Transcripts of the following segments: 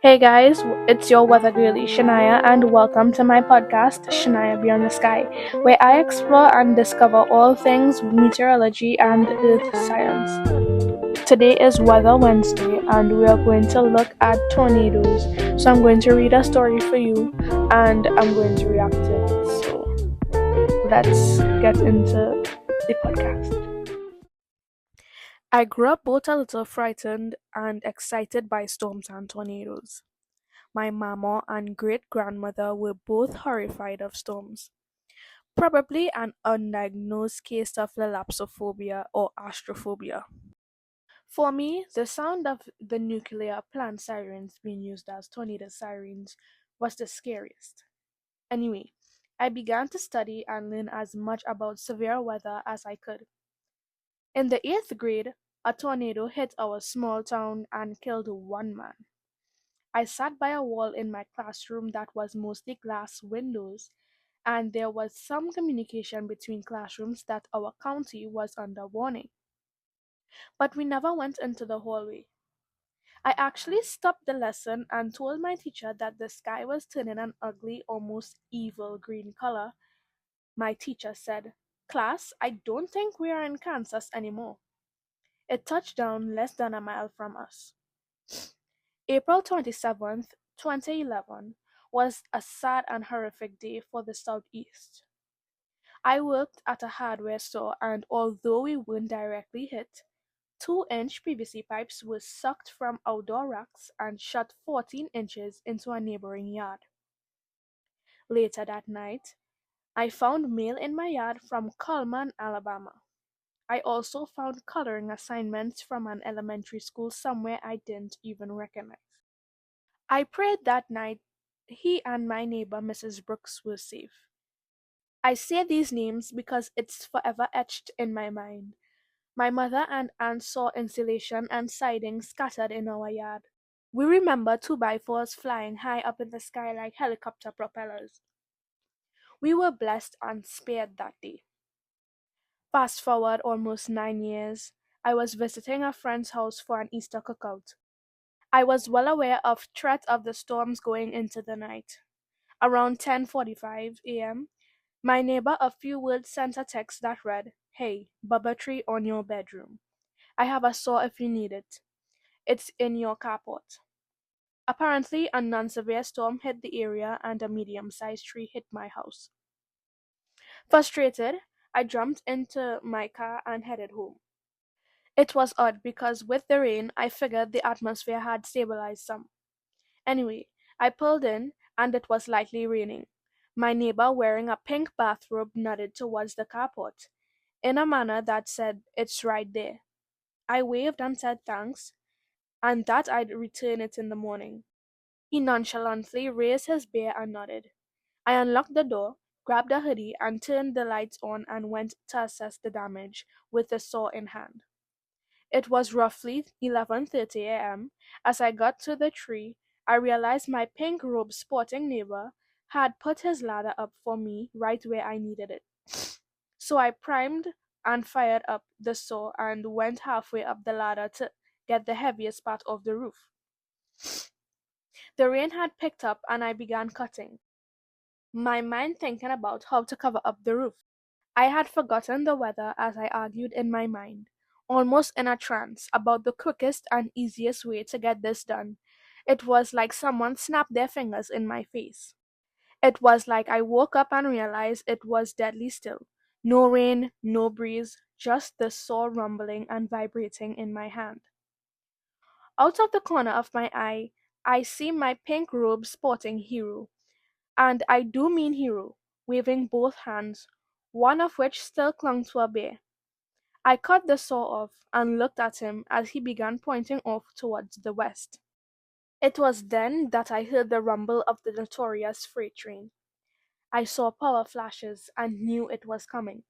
Hey guys, it's your weather girlie Shania, and welcome to my podcast, Shania Beyond the Sky, where I explore and discover all things meteorology and earth science. Today is Weather Wednesday, and we are going to look at tornadoes. So I'm going to read a story for you, and I'm going to react to it. So let's get into the podcast. I grew up both a little frightened and excited by storms and tornadoes. My mama and great grandmother were both horrified of storms, probably an undiagnosed case of thalassophobia or astrophobia. For me, the sound of the nuclear plant sirens being used as tornado sirens was the scariest. Anyway, I began to study and learn as much about severe weather as I could. In the 8th grade, a tornado hit our small town and killed one man. I sat by a wall in my classroom that was mostly glass windows, and there was some communication between classrooms that our county was under warning. But we never went into the hallway. I actually stopped the lesson and told my teacher that the sky was turning an ugly, almost evil green color. My teacher said, "Class, I don't think we are in Kansas anymore." It touched down less than a mile from us. April 27th, 2011 was a sad and horrific day for the Southeast. I worked at a hardware store, and although we weren't directly hit, 2-inch PVC pipes were sucked from outdoor racks and shot 14 inches into a neighboring yard. Later that night, I found mail in my yard from Cullman, Alabama. I also found coloring assignments from an elementary school somewhere I didn't even recognize. I prayed that night he and my neighbor Mrs. Brooks were safe. I say these names because it's forever etched in my mind. My mother and aunt saw insulation and siding scattered in our yard. We remember 2x4s flying high up in the sky like helicopter propellers. We were blessed and spared that day. Fast forward almost 9 years, I was visiting a friend's house for an Easter cookout. I was well aware of threat of the storms going into the night. Around 10:45 a.m., my neighbor a few words sent a text that read, "Hey, Bubba tree on your bedroom. I have a saw if you need it. It's in your carport." Apparently, a non-severe storm hit the area and a medium-sized tree hit my house. Frustrated, I jumped into my car and headed home. It was odd because with the rain, I figured the atmosphere had stabilized some. Anyway, I pulled in, and it was lightly raining. My neighbor, wearing a pink bathrobe, nodded towards the carport, in a manner that said, "It's right there." I waved and said thanks, and that I'd return it in the morning. He nonchalantly raised his bear and nodded. I unlocked the door, grabbed a hoodie, and turned the lights on and went to assess the damage with the saw in hand. It was roughly 11:30 a.m. As I got to the tree, I realized my pink-robed sporting neighbor had put his ladder up for me right where I needed it. So I primed and fired up the saw and went halfway up the ladder to get the heaviest part of the roof. The rain had picked up and I began cutting, my mind thinking about how to cover up the roof. I had forgotten the weather as I argued in my mind, almost in a trance, about the quickest and easiest way to get this done. It was like someone snapped their fingers in my face. It was like I woke up and realized it was deadly still. No rain, no breeze, just the saw rumbling and vibrating in my hand. Out of the corner of my eye, I see my pink robe sporting hero, and I do mean hero, waving both hands, one of which still clung to a bear. I cut the saw off and looked at him as he began pointing off towards the west. It was then that I heard the rumble of the notorious freight train. I saw power flashes and knew it was coming.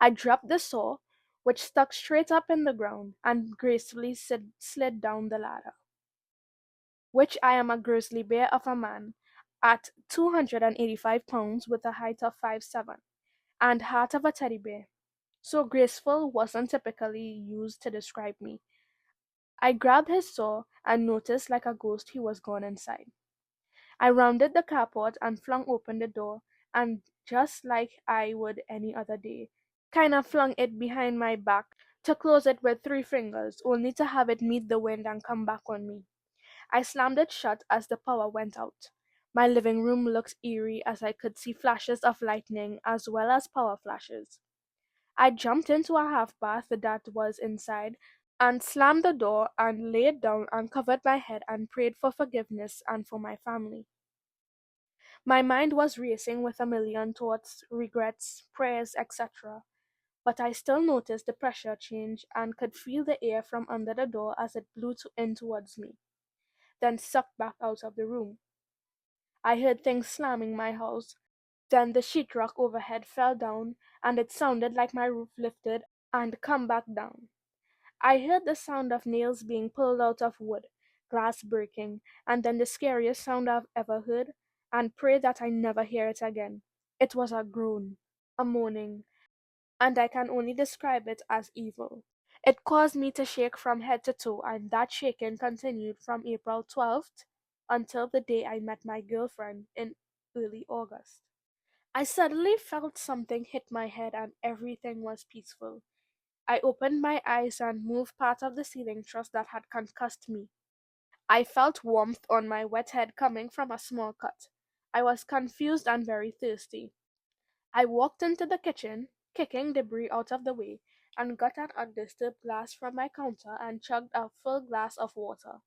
I dropped the saw, which stuck straight up in the ground, and gracefully slid down the ladder. Which I am a grizzly bear of a man, at 285 pounds with a height of 5'7", and heart of a teddy bear. So graceful wasn't typically used to describe me. I grabbed his saw and noticed like a ghost he was gone inside. I rounded the carport and flung open the door, and just like I would any other day, kinda flung it behind my back to close it with 3 fingers, only to have it meet the wind and come back on me. I slammed it shut as the power went out. My living room looked eerie as I could see flashes of lightning as well as power flashes. I jumped into a half bath that was inside and slammed the door and laid down and covered my head and prayed for forgiveness and for my family. My mind was racing with a million thoughts, regrets, prayers, etc. But I still noticed the pressure change and could feel the air from under the door as it blew in towards me, then sucked back out of the room. I heard things slamming my house. Then the sheetrock overhead fell down, and it sounded like my roof lifted and come back down. I heard the sound of nails being pulled out of wood, glass breaking, and then the scariest sound I've ever heard, and pray that I never hear it again. It was a groan, a moaning, and I can only describe it as evil. It caused me to shake from head to toe, and that shaking continued from April 12th until the day I met my girlfriend in early August. I suddenly felt something hit my head and everything was peaceful. I opened my eyes and moved part of the ceiling truss that had concussed me. I felt warmth on my wet head coming from a small cut. I was confused and very thirsty. I walked into the kitchen, kicking debris out of the way, and got an undisturbed glass from my counter and chugged a full glass of water.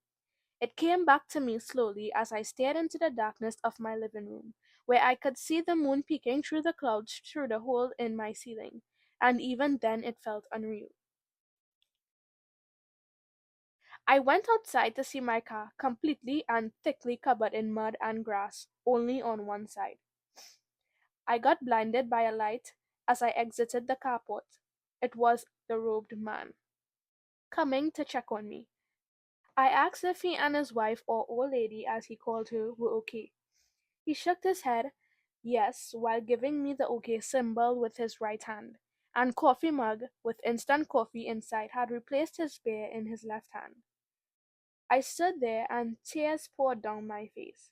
It came back to me slowly as I stared into the darkness of my living room, where I could see the moon peeking through the clouds through the hole in my ceiling, and even then it felt unreal. I went outside to see my car, completely and thickly covered in mud and grass, only on one side. I got blinded by a light as I exited the carport. It was the robed man, coming to check on me. I asked if he and his wife, or old lady as he called her, were okay. He shook his head, yes, while giving me the OK symbol with his right hand, and coffee mug with instant coffee inside had replaced his beer in his left hand. I stood there and tears poured down my face,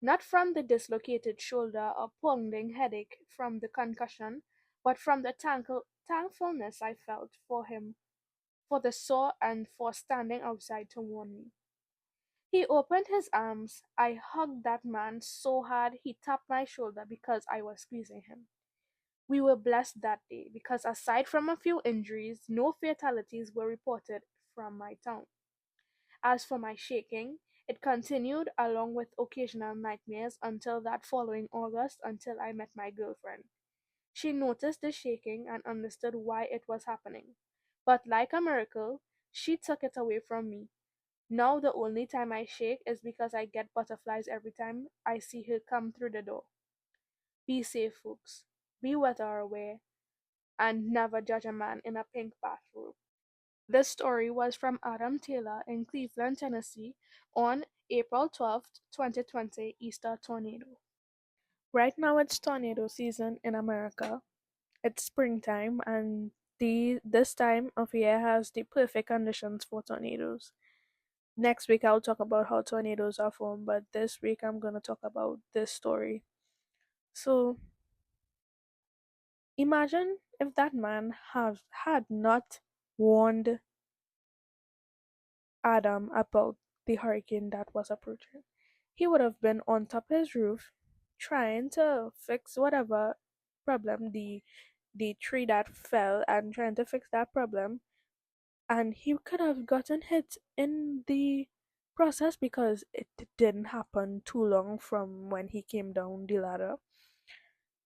not from the dislocated shoulder or pounding headache from the concussion, but from the thankfulness I felt for him, for the saw, and for standing outside to warn me. He opened his arms. I hugged that man so hard he tapped my shoulder because I was squeezing him. We were blessed that day because, aside from a few injuries, no fatalities were reported from my town. As for my shaking, it continued along with occasional nightmares until that following August, until I met my girlfriend. She noticed the shaking and understood why it was happening. But like a miracle, she took it away from me. Now the only time I shake is because I get butterflies every time I see her come through the door. Be safe, folks. Be weather aware and never judge a man in a pink bathrobe. This story was from Adam Taylor in Cleveland, Tennessee on April 12th, 2020, Easter tornado. Right now it's tornado season in America. It's springtime and this time of year has the perfect conditions for tornadoes. Next week I'll talk about how tornadoes are formed, but this week I'm going to talk about this story. So, imagine if that man have had not warned Adam about the hurricane that was approaching. He would have been on top of his roof trying to fix whatever problem the tree that fell and trying to fix that problem, and he could have gotten hit in the process because it didn't happen too long from when he came down the ladder.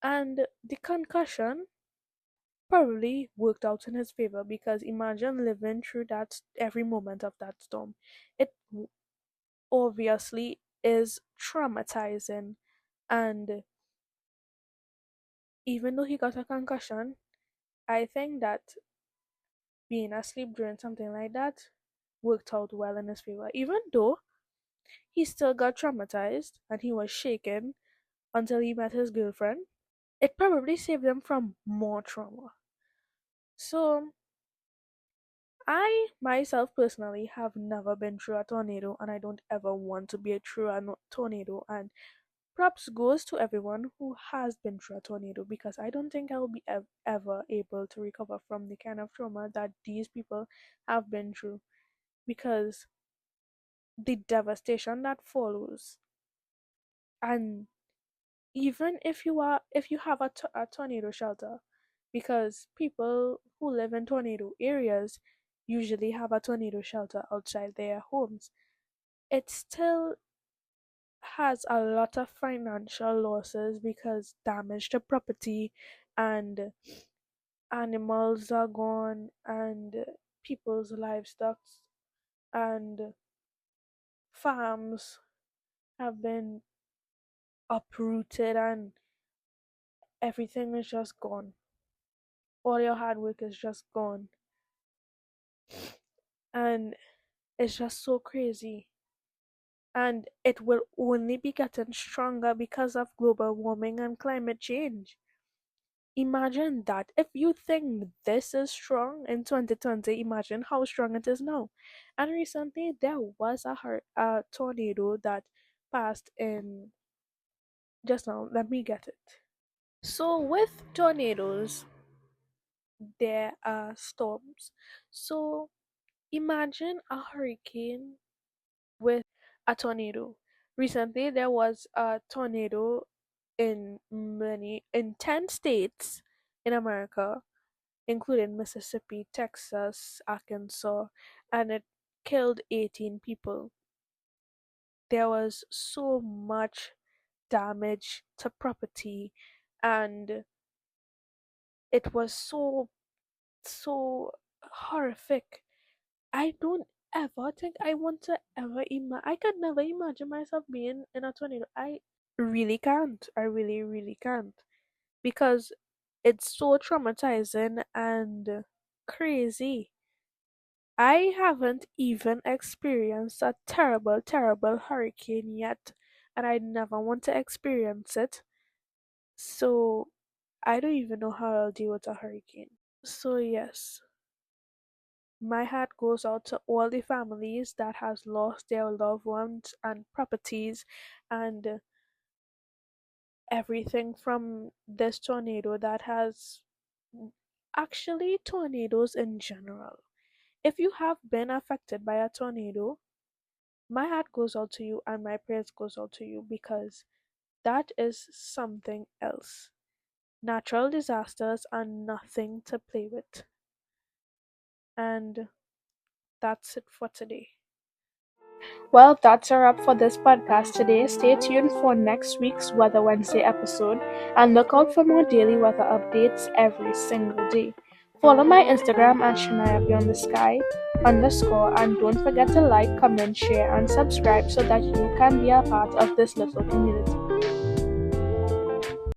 And the concussion probably worked out in his favor because imagine living through that every moment of that storm. It obviously is traumatizing, and even though he got a concussion, I think that being asleep during something like that worked out well in his favor. Even though he still got traumatized and he was shaken until he met his girlfriend, it probably saved him from more trauma. So I myself personally have never been through a tornado, and I don't ever want to be through a tornado. And props goes to everyone who has been through a tornado, because I don't think I will be ever able to recover from the kind of trauma that these people have been through, because the devastation that follows. And even if you have a tornado shelter, because people who live in tornado areas usually have a tornado shelter outside their homes, it still has a lot of financial losses, because damage to property, and animals are gone, and people's livestock and farms have been uprooted, and everything is just gone. All your hard work is just gone. And it's just so crazy. And it will only be getting stronger because of global warming and climate change. Imagine that. If you think this is strong in 2020, imagine how strong it is now. And recently, there was a tornado that passed in just now. Let me get it. So, with tornadoes, there are storms. So, imagine a hurricane with a tornado. Recently, there was a tornado in 10 states in America, including Mississippi, Texas, Arkansas, and it killed 18 people. There was so much damage to property, and it was so horrific. I don't ever think I want to ever I could never imagine myself being in a tornado. I really can't. I really can't, because it's so traumatizing and crazy. I haven't even experienced a terrible hurricane yet, and I never want to experience it. So I don't even know how I'll deal with a hurricane. So yes, my heart goes out to all the families that has lost their loved ones and properties, and everything from this tornado that has, actually, tornadoes in general. If you have been affected by a tornado, my heart goes out to you and my prayers goes out to you, because that is something else. Natural disasters are nothing to play with. And that's it for today. Well, that's a wrap for this podcast today. Stay tuned for next week's Weather Wednesday episode, and look out for more daily weather updates every single day. Follow my Instagram at Shania Beyond the Sky _ and don't forget to like, comment, share, and subscribe so that you can be a part of this little community.